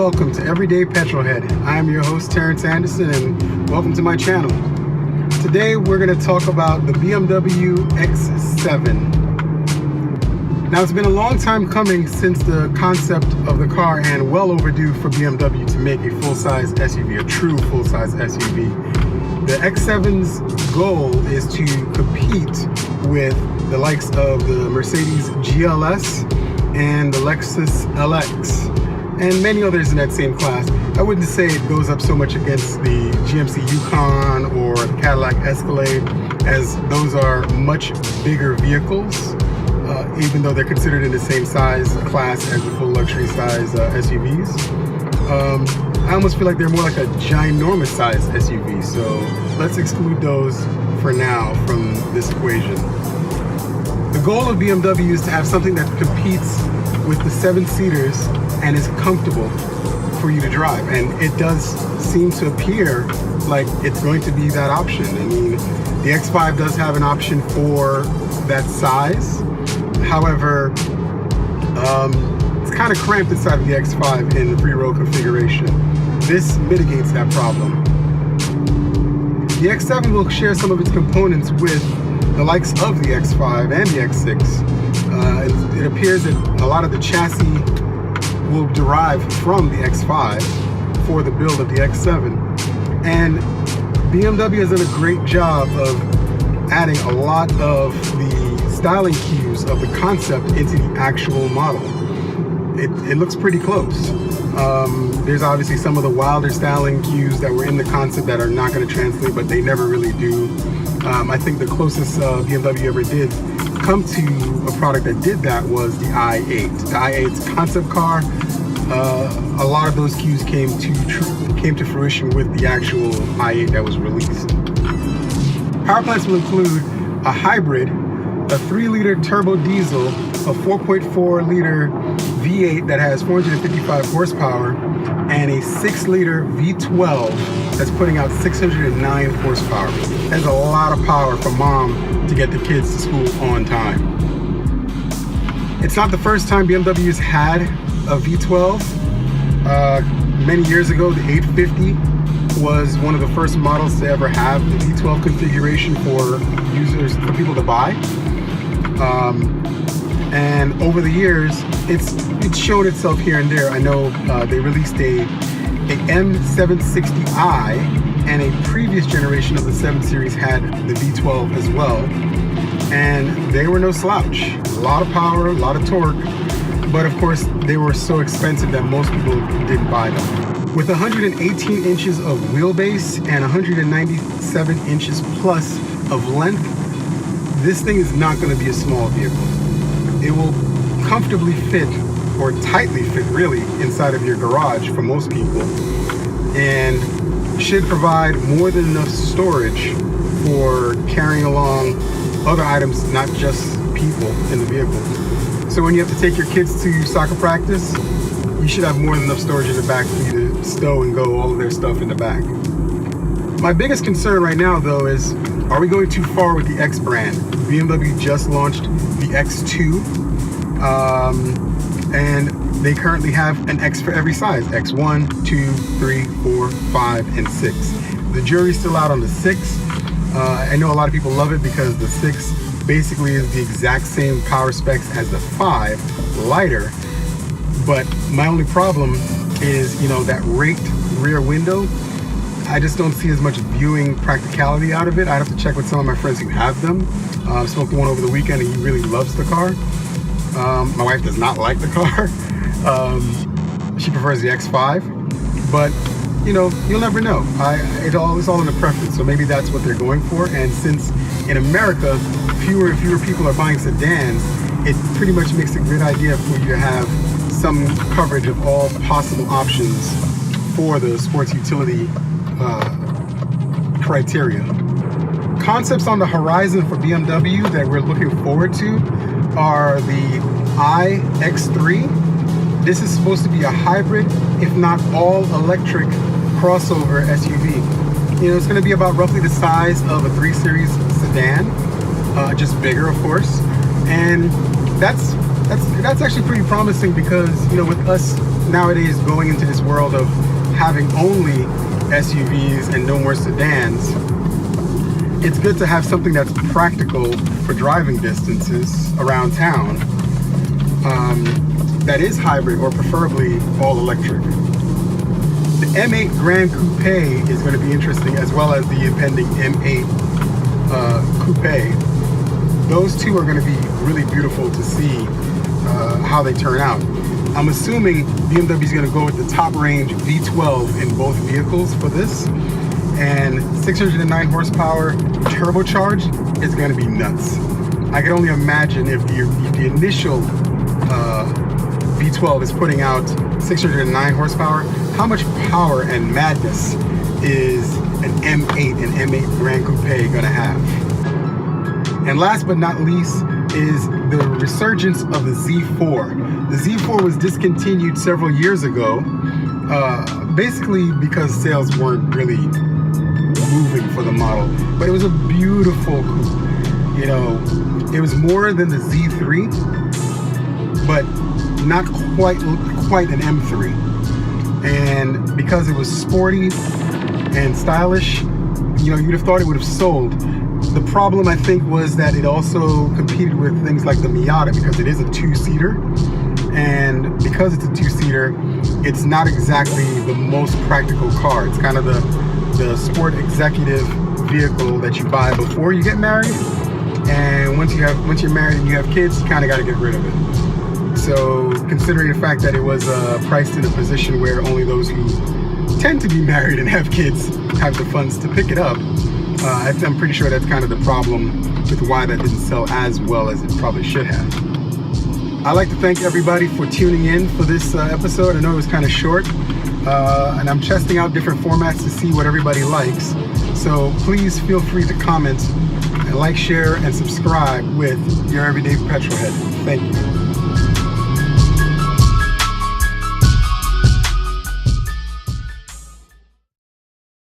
welcome to Everyday Petrolhead. I am your host, Terence Anderson, and welcome to my channel. Today we're going to talk about the BMW X7. Now, it's been a long time coming since the concept of the car, and well overdue for BMW to make a full-size SUV, a true full-size SUV. The X7's goal is to compete with the likes of the Mercedes GLS and the Lexus LX, and many others in that same class. I wouldn't say it goes up so much against the GMC Yukon or the Cadillac Escalade, as those are much bigger vehicles, even though they're considered in the same size class as the full luxury size SUVs. I almost feel like they're more like a ginormous size SUV, so let's exclude those for now from this equation. The goal of BMW is to have something that competes with the 7-seaters and is comfortable for you to drive, and it does seem to appear like it's going to be that option. I mean, the X5 does have an option for that size. However, it's kind of cramped inside of the X5 in the 3-row configuration. This mitigates that problem. The X7 will share some of its components with the likes of the X5 and the X6. It appears that a lot of the chassis will derive from the X5 for the build of the X7. And BMW has done a great job of adding a lot of the styling cues of the concept into the actual model. It looks pretty close. There's obviously some of the wilder styling cues that were in the concept that are not going to translate, but they never really do. I think the closest BMW ever did come to a product that did that was the i8. The i8's concept car, a lot of those cues came to fruition with the actual i8 that was released. Power plants will include a hybrid, a 3-liter turbo diesel, a 4.4-liter V8 that has 455 horsepower, and a 6-liter V12 that's putting out 609 horsepower. That's a lot of power for mom to get the kids to school on time. It's not the first time BMW's had a V12. Many years ago, the 850 was one of the first models to ever have the V12 configuration for users, for people to buy. And over the years, it's shown itself here and there. I know they released a M760i, and a previous generation of the 7 Series had the V12 as well. And they were no slouch. A lot of power, a lot of torque, but of course they were so expensive that most people didn't buy them. With 118 inches of wheelbase and 197 inches plus of length, this thing is not going to be a small vehicle. It will comfortably fit, or tightly fit really, inside of your garage for most people, and should provide more than enough storage for carrying along other items, not just people in the vehicle. So when you have to take your kids to soccer practice, you should have more than enough storage in the back for you to stow and go all of their stuff in the back. My biggest concern right now, though, is are we going too far with the X brand? BMW just launched the X2, and they currently have an X for every size: X1, 2, 3, 4, 5, and 6. The jury's still out on the 6. I know a lot of people love it because the 6 basically is the exact same power specs as the 5, lighter. But my only problem is, that raked rear window. I just don't see as much viewing practicality out of it. I'd have to check with some of my friends who have them. I spoke to one over the weekend, and he really loves the car. My wife does not like the car. She prefers the X5, but you'll never know. It's all in the preference. So maybe that's what they're going for. And since in America, fewer and fewer people are buying sedans, it pretty much makes a good idea for you to have some coverage of all possible options for the sports utility criteria. Concepts on the horizon for BMW that we're looking forward to are the iX3. This is supposed to be a hybrid, if not all-electric crossover SUV. It's going to be about roughly the size of a 3 Series sedan, just bigger, of course. And that's That's actually pretty promising because, you know, with us nowadays going into this world of having only SUVs and no more sedans, it's good to have something that's practical for driving distances around town, that is hybrid or preferably all electric. The M8 Grand Coupe is going to be interesting, as well as the impending M8 Coupe. Those two are going to be really beautiful to see how they turn out. I'm assuming BMW is going to go with the top range V12 in both vehicles for this, and 609 horsepower turbocharged is going to be nuts. I can only imagine if the initial V12 is putting out 609 horsepower, how much power and madness is an M8 and M8 Grand Coupe going to have. And last but not least is the resurgence of the Z4. The Z4 was discontinued several years ago, basically because sales weren't really moving for the model. But it was a beautiful coupe. You know, it was more than the Z3, but not quite an M3. And because it was sporty and stylish, you know, you'd have thought it would have sold. The problem, I think, was that it also competed with things like the Miata, because it is a two-seater, and because it's a two-seater, it's not exactly the most practical car. It's kind of the sport executive vehicle that you buy before you get married, and once you're married and you have kids, you kind of got to get rid of it. So, considering the fact that it was priced in a position where only those who tend to be married and have kids have the funds to pick it up, I'm pretty sure that's kind of the problem with why that didn't sell as well as it probably should have. I'd like to thank everybody for tuning in for this episode. I know it was kind of short, and I'm testing out different formats to see what everybody likes. So please feel free to comment and like, share, and subscribe with your everyday petrolhead. Thank you.